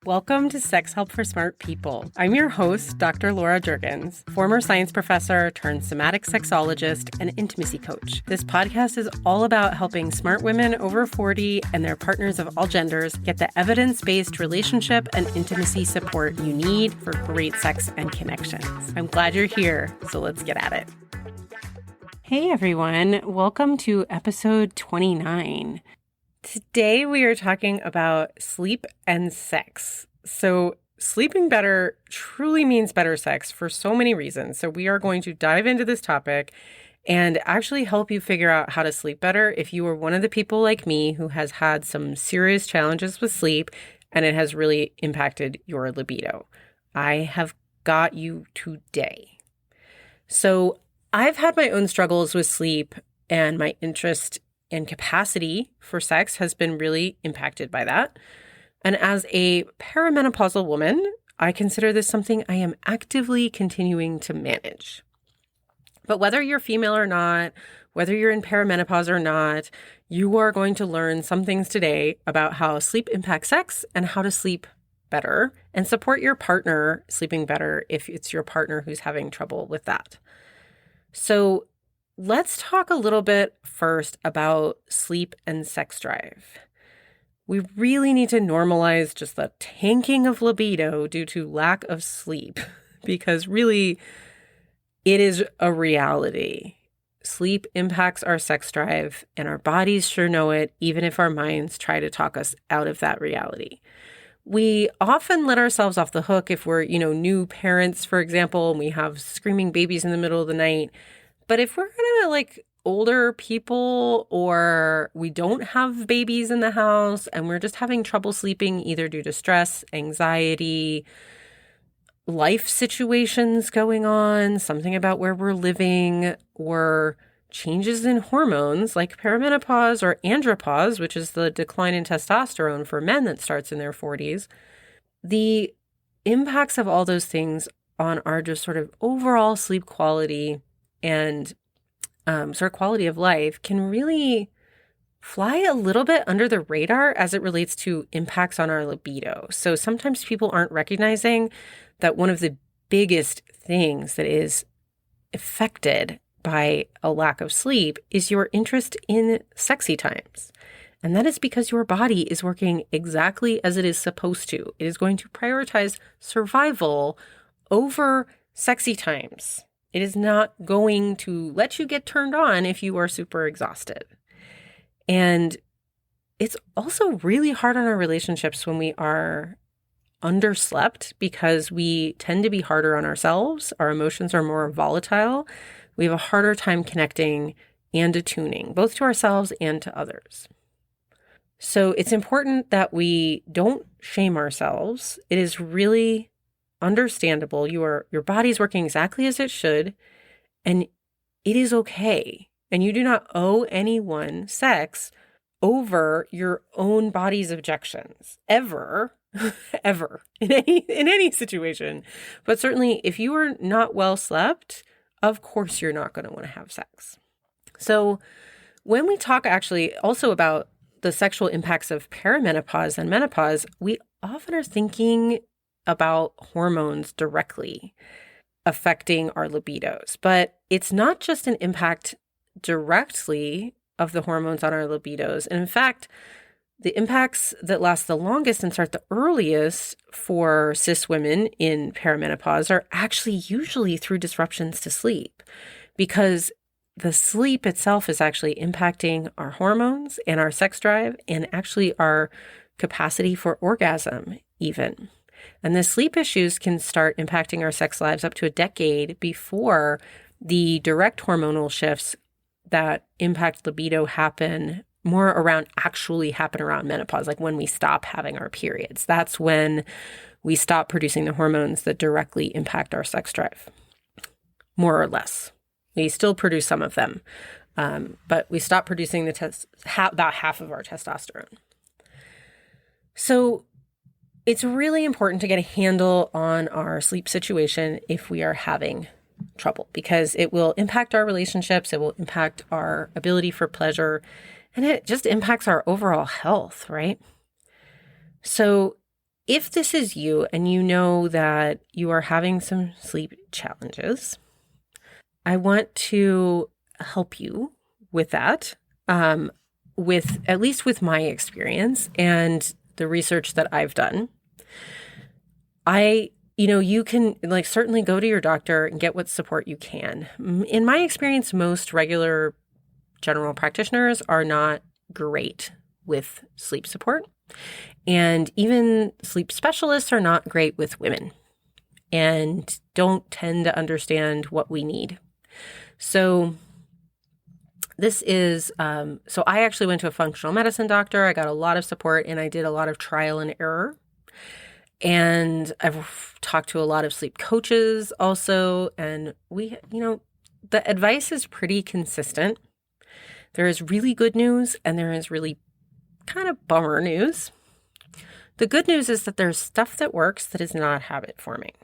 Welcome to Sex Help for Smart People. I'm your host, Dr. Laura Juergens, former science professor turned somatic sexologist and intimacy coach. This podcast is all about helping smart women over 40 and their partners of all genders get the evidence-based relationship and intimacy support you need for great sex and connections. I'm glad you're here, so let's get at it. Hey everyone, welcome to episode 29. Today we are talking about sleep and sex. So sleeping better truly means better sex for so many reasons. So we are going to dive into this topic and actually help you figure out how to sleep better if you are one of the people like me who has had some serious challenges with sleep and it has really impacted your libido. I have got you today. So I've had my own struggles with sleep, and my interest and capacity for sex has been really impacted by that. And as a perimenopausal woman, I consider this something I am actively continuing to manage. But whether you're female or not, whether you're in perimenopause or not, you are going to learn some things today about how sleep impacts sex and how to sleep better and support your partner sleeping better if it's your partner who's having trouble with that. So let's talk a little bit first about sleep and sex drive. We really need to normalize just the tanking of libido due to lack of sleep, because really it is a reality. Sleep impacts our sex drive, and our bodies sure know it, even if our minds try to talk us out of that reality. We often let ourselves off the hook if we're, new parents, for example, and we have screaming babies in the middle of the night. But if we're kind of like older people, or we don't have babies in the house and we're just having trouble sleeping either due to stress, anxiety, life situations going on, something about where we're living, or changes in hormones like perimenopause or andropause, which is the decline in testosterone for men that starts in their 40s, the impacts of all those things on our just sort of overall sleep quality and sort of quality of life can really fly a little bit under the radar as it relates to impacts on our libido. So sometimes people aren't recognizing that one of the biggest things that is affected by a lack of sleep is your interest in sexy times. And that is because your body is working exactly as it is supposed to. It is going to prioritize survival over sexy times. It is not going to let you get turned on if you are super exhausted. And it's also really hard on our relationships when we are underslept, because we tend to be harder on ourselves. Our emotions are more volatile. We have a harder time connecting and attuning, both to ourselves and to others. So it's important that we don't shame ourselves. It is really understandable. Your body's working exactly as it should, and it is okay. And you do not owe anyone sex over your own body's objections, ever, ever, in any situation. But certainly, if you are not well slept, of course you're not going to want to have sex. So when we talk actually also about the sexual impacts of perimenopause and menopause, we often are thinking about hormones directly affecting our libidos. But it's not just an impact directly of the hormones on our libidos. And in fact, the impacts that last the longest and start the earliest for cis women in perimenopause are actually usually through disruptions to sleep, because the sleep itself is actually impacting our hormones and our sex drive and actually our capacity for orgasm even. And the sleep issues can start impacting our sex lives up to a decade before the direct hormonal shifts that impact libido happen around menopause, like when we stop having our periods. That's when we stop producing the hormones that directly impact our sex drive, more or less. We still produce some of them, but we stop producing about half of our testosterone. So it's really important to get a handle on our sleep situation if we are having trouble, because it will impact our relationships, it will impact our ability for pleasure, and it just impacts our overall health, right? So if this is you and you know that you are having some sleep challenges, I want to help you with that, with at least with my experience and the research that I've done. You can certainly go to your doctor and get what support you can. In my experience, most regular general practitioners are not great with sleep support. And even sleep specialists are not great with women and don't tend to understand what we need. So so I actually went to a functional medicine doctor. I got a lot of support and I did a lot of trial and error. And I've talked to a lot of sleep coaches also. And the advice is pretty consistent. There is really good news and there is really kind of bummer news. The good news is that there's stuff that works that is not habit forming.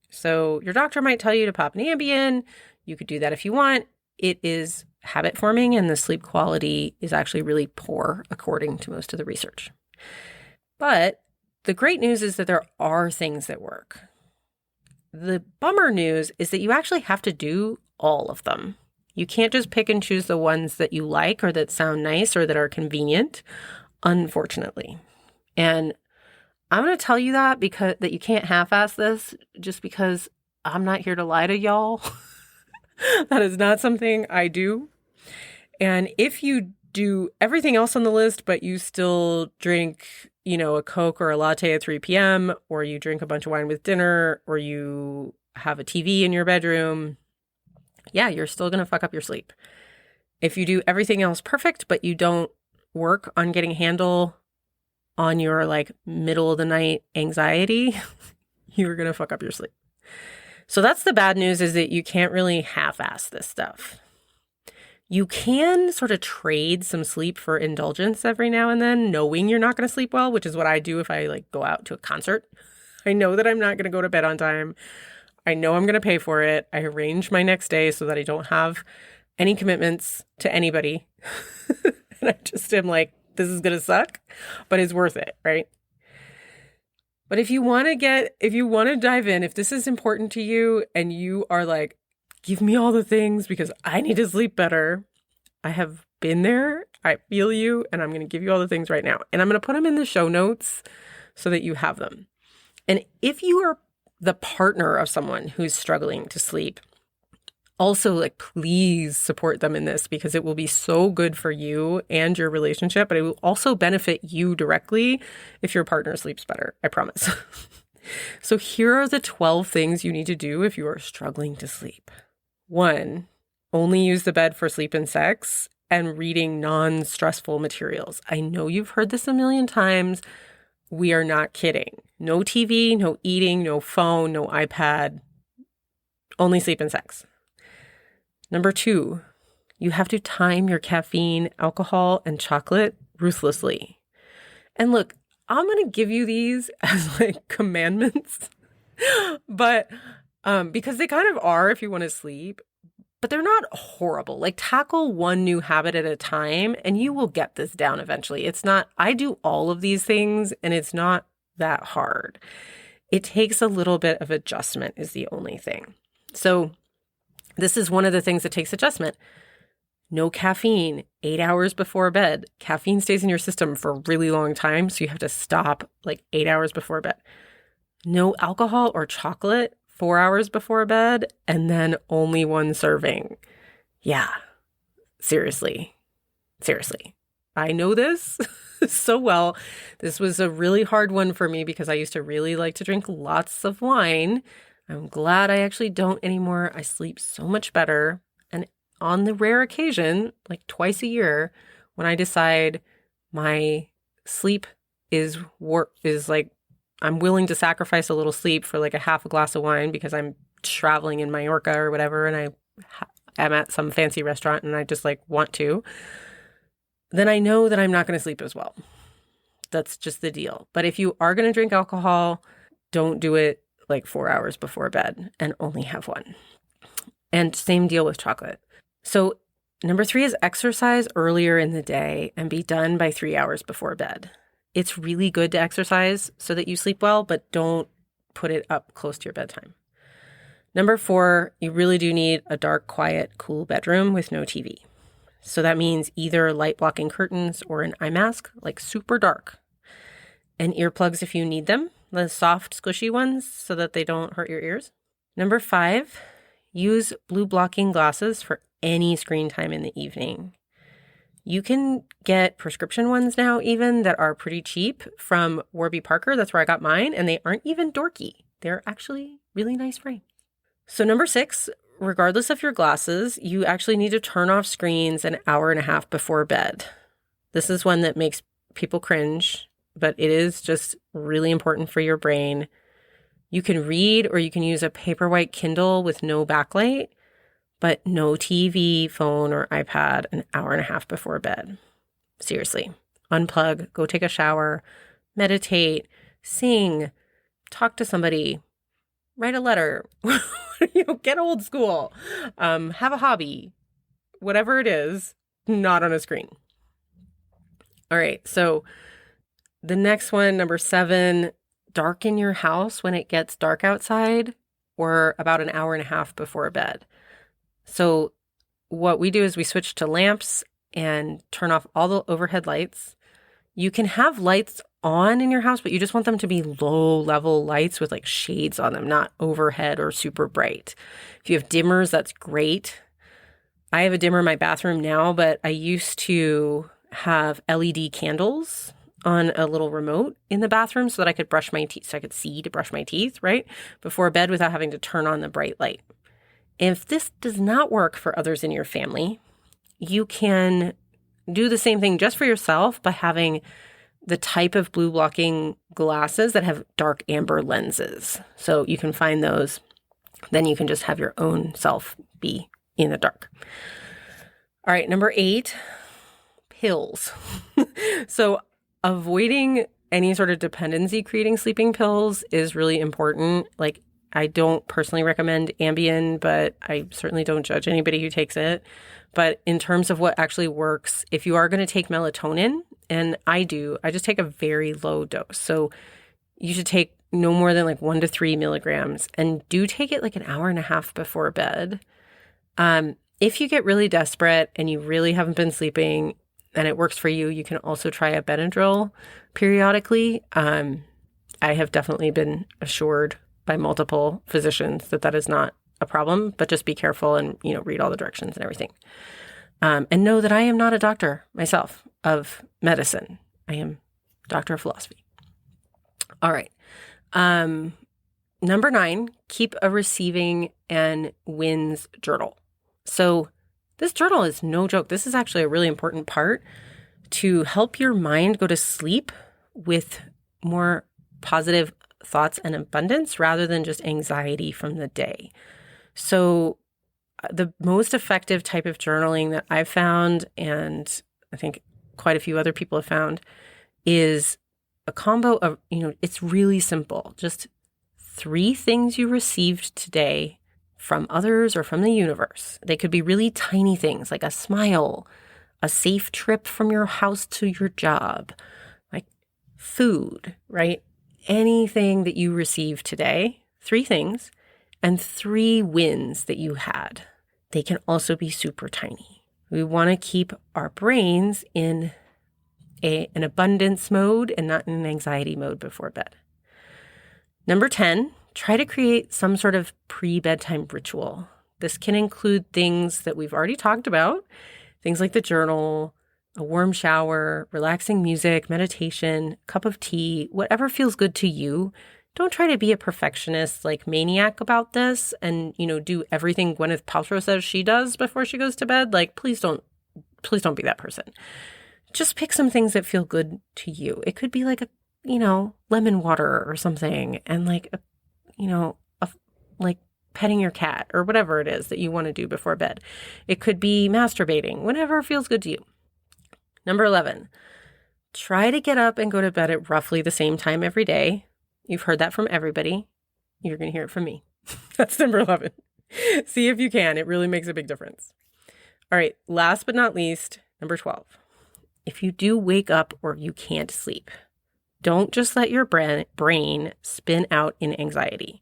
So your doctor might tell you to pop an Ambien. You could do that if you want. It is habit forming and the sleep quality is actually really poor according to most of the research. But the great news is that there are things that work. The bummer news is that you actually have to do all of them. You can't just pick and choose the ones that you like or that sound nice or that are convenient, unfortunately. And I'm going to tell you that that you can't half-ass this just because I'm not here to lie to y'all. That is not something I do. And if you do everything else on the list, but you still drink, a Coke or a latte at 3 p.m., or you drink a bunch of wine with dinner, or you have a TV in your bedroom, yeah, you're still going to fuck up your sleep. If you do everything else perfect, but you don't work on getting a handle on your middle of the night anxiety, you're going to fuck up your sleep. So that's the bad news, is that you can't really half-ass this stuff. You can sort of trade some sleep for indulgence every now and then, knowing you're not going to sleep well, which is what I do if I go out to a concert. I know that I'm not going to go to bed on time. I know I'm going to pay for it. I arrange my next day so that I don't have any commitments to anybody. And I just am this is going to suck, but it's worth it, right? But if you want to dive in, if this is important to you and you are give me all the things because I need to sleep better, I have been there. I feel you. And I'm going to give you all the things right now. And I'm going to put them in the show notes so that you have them. And if you are the partner of someone who's struggling to sleep, also please support them in this, because it will be so good for you and your relationship, but it will also benefit you directly if your partner sleeps better. I promise. So here are the 12 things you need to do if you are struggling to sleep. 1, only use the bed for sleep and sex and reading non-stressful materials. I know you've heard this a million times. We are not kidding. No TV, no eating, no phone, no iPad, only sleep and sex. Number 2, you have to time your caffeine, alcohol, and chocolate ruthlessly. And look, I'm going to give you these as commandments, but because they kind of are if you want to sleep, but they're not horrible. Tackle one new habit at a time and you will get this down eventually. I do all of these things and it's not that hard. It takes a little bit of adjustment is the only thing. So this is one of the things that takes adjustment. No caffeine 8 hours before bed. Caffeine stays in your system for a really long time, so you have to stop 8 hours before bed. No alcohol or chocolate 4 hours before bed, and then only one serving. Yeah, seriously. I know this so well. This was a really hard one for me because I used to really like to drink lots of wine. I'm glad I actually don't anymore. I sleep so much better. And on the rare occasion, twice a year, when I decide my sleep is I'm willing to sacrifice a little sleep for a half a glass of wine because I'm traveling in Mallorca or whatever, and I'm at some fancy restaurant and I just want to, then I know that I'm not going to sleep as well. That's just the deal. But if you are going to drink alcohol, don't do it 4 hours before bed and only have one. And same deal with chocolate. So number 3 is exercise earlier in the day and be done by 3 hours before bed. It's really good to exercise so that you sleep well, but don't put it up close to your bedtime. Number 4, you really do need a dark, quiet, cool bedroom with no TV. So that means either light blocking curtains or an eye mask, like super dark. And earplugs if you need them, the soft, squishy ones so that they don't hurt your ears. Number 5, use blue blocking glasses for any screen time in the evening. You can get prescription ones now even that are pretty cheap from Warby Parker. That's where I got mine. And they aren't even dorky. They're actually really nice frames. So number 6, regardless of your glasses, you actually need to turn off screens an hour and a half before bed. This is one that makes people cringe, but it is just really important for your brain. You can read or you can use a Paperwhite Kindle with no backlight, but no TV, phone, or iPad an hour and a half before bed. Seriously, unplug, go take a shower, meditate, sing, talk to somebody, write a letter, get old school, have a hobby, whatever it is, not on a screen. All right, so the next one, number 7, darken your house when it gets dark outside or about an hour and a half before bed. So what we do is we switch to lamps and turn off all the overhead lights. You can have lights on in your house, but you just want them to be low level lights with like shades on them, not overhead or super bright. If you have dimmers, that's great. I have a dimmer in my bathroom now, but I used to have LED candles on a little remote in the bathroom so that I could brush my teeth, so I could see to brush my teeth, right, before bed without having to turn on the bright light. If this does not work for others in your family, you can do the same thing just for yourself by having the type of blue blocking glasses that have dark amber lenses. So you can find those. Then you can just have your own self be in the dark. All right, number 8, pills. So avoiding any sort of dependency creating sleeping pills is really important. Like, I don't personally recommend Ambien, but I certainly don't judge anybody who takes it. But in terms of what actually works, if you are going to take melatonin, and I just take a very low dose. So you should take no more than like 1 to 3 milligrams, and do take it like an hour and a half before bed. If you get really desperate and you really haven't been sleeping and it works for you, you can also try a Benadryl periodically. I have definitely been assured by multiple physicians that is not a problem, but just be careful and, read all the directions and everything. And know that I am not a doctor myself of medicine. I am a doctor of philosophy. All right. Number 9, keep a receiving and wins journal. So this journal is no joke. This is actually a really important part to help your mind go to sleep with more positive thoughts and abundance rather than just anxiety from the day. So the most effective type of journaling that I've found, and I think quite a few other people have found, is a combo of, it's really simple. Just 3 things you received today from others or from the universe. They could be really tiny things like a smile, a safe trip from your house to your job, like food, right? Anything that you received today, 3 things, and 3 wins that you had. They can also be super tiny. We want to keep our brains in an abundance mode and not in an anxiety mode before bed. Number 10, try to create some sort of pre-bedtime ritual. This can include things that we've already talked about, things like the journal, a warm shower, relaxing music, meditation, cup of tea, whatever feels good to you. Don't try to be a perfectionist like maniac about this and, do everything Gwyneth Paltrow says she does before she goes to bed. Like, please don't be that person. Just pick some things that feel good to you. It could be like a, lemon water or something, and like, like petting your cat or whatever it is that you want to do before bed. It could be masturbating, whatever feels good to you. Number 11, try to get up and go to bed at roughly the same time every day. You've heard that from everybody. You're going to hear it from me. That's number 11. See if you can. It really makes a big difference. All right. Last but not least, number 12. If you do wake up or you can't sleep, Don't just let your brain spin out in anxiety.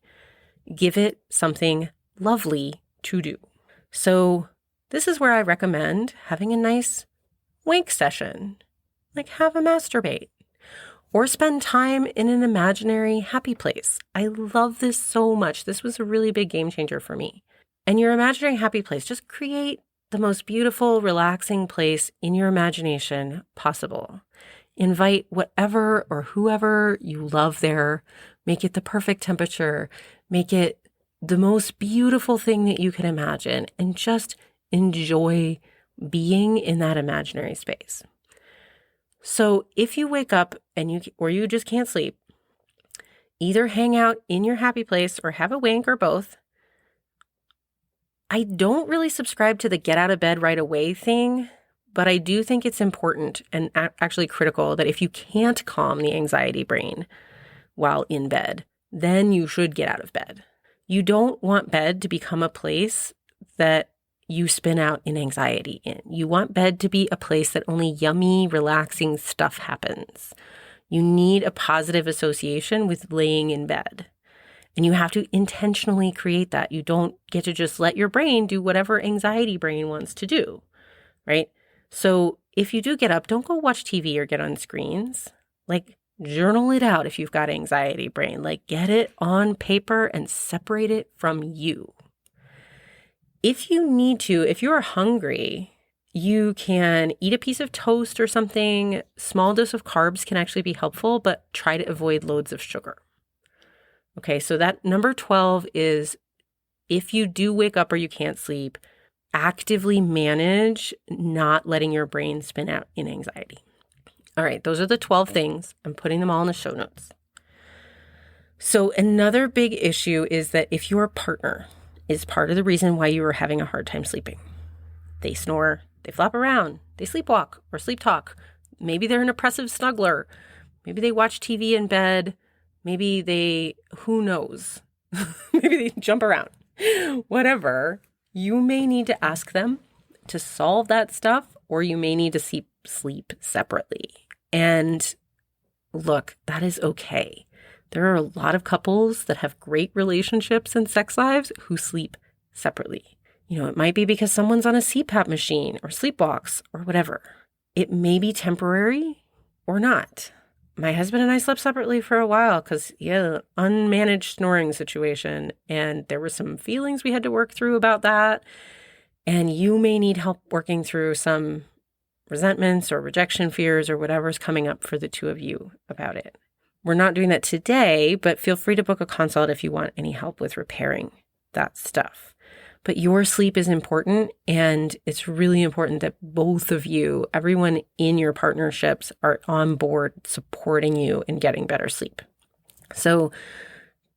Give it something lovely to do. So this is where I recommend having a nice wank session, like have a masturbate, or spend time in an imaginary happy place. I love this so much. This was a really big game changer for me. And your imaginary happy place, just create the most beautiful, relaxing place in your imagination possible. Invite whatever or whoever you love there. Make it the perfect temperature. Make it the most beautiful thing that you can imagine, and just enjoy being in that imaginary space. So if you wake up and you just can't sleep, either hang out in your happy place or have a wank or both. I don't really subscribe to the get out of bed right away thing, but I do think it's important and actually critical that if you can't calm the anxiety brain while in bed, then you should get out of bed. You don't want bed to become a place that you spin out in anxiety in. You want bed to be a place that only yummy, relaxing stuff happens. You need a positive association with laying in bed. And you have to intentionally create that. You don't get to just let your brain do whatever anxiety brain wants to do, right? So if you do get up, don't go watch TV or get on screens. Like, journal it out if you've got anxiety brain. Like, get it on paper and separate it from you. If you need to, if you're hungry, you can eat a piece of toast or something. Small dose of carbs can actually be helpful, but try to avoid loads of sugar. Okay, so that number 12 is if you do wake up or you can't sleep, actively manage not letting your brain spin out in anxiety. All right, those are the 12 things. I'm putting them all in the show notes. So another big issue is that if your partner is part of the reason why you are having a hard time sleeping, they snore, they flop around, they sleepwalk or sleep talk. Maybe they're an oppressive snuggler. Maybe they watch TV in bed. Maybe they, who knows? Maybe they jump around. Whatever. You may need to ask them to solve that stuff, or you may need to sleep separately. And look, that is okay. There are a lot of couples that have great relationships and sex lives who sleep separately. You know, it might be because someone's on a CPAP machine or sleepwalks or whatever. It may be temporary or not. My husband and I slept separately for a while because he had an unmanaged snoring situation, and there were some feelings we had to work through about that. And you may need help working through some resentments or rejection fears or whatever's coming up for the two of you about it. We're not doing that today, but feel free to book a consult if you want any help with repairing that stuff. But your sleep is important, and it's really important that both of you, everyone in your partnerships, are on board supporting you in getting better sleep. So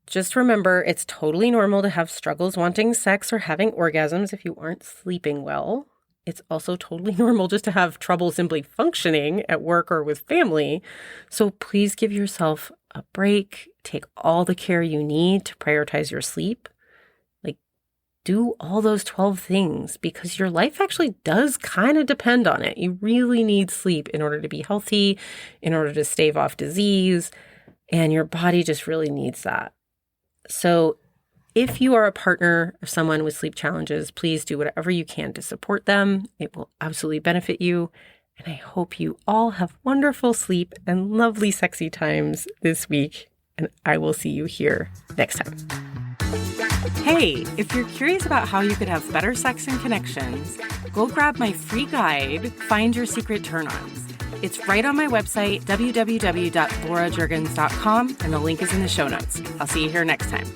just remember, it's totally normal to have struggles wanting sex or having orgasms if you aren't sleeping well. It's also totally normal just to have trouble simply functioning at work or with family. So please give yourself a break. Take all the care you need to prioritize your sleep. Do all those 12 things, because your life actually does kind of depend on it. You really need sleep in order to be healthy, in order to stave off disease, and your body just really needs that. So if you are a partner of someone with sleep challenges, please do whatever you can to support them. It will absolutely benefit you. And I hope you all have wonderful sleep and lovely sexy times this week. And I will see you here next time. Hey, if you're curious about how you could have better sex and connections, go grab my free guide, Find Your Secret Turn-Ons. It's right on my website, www.laurajurgens.com, and the link is in the show notes. I'll see you here next time.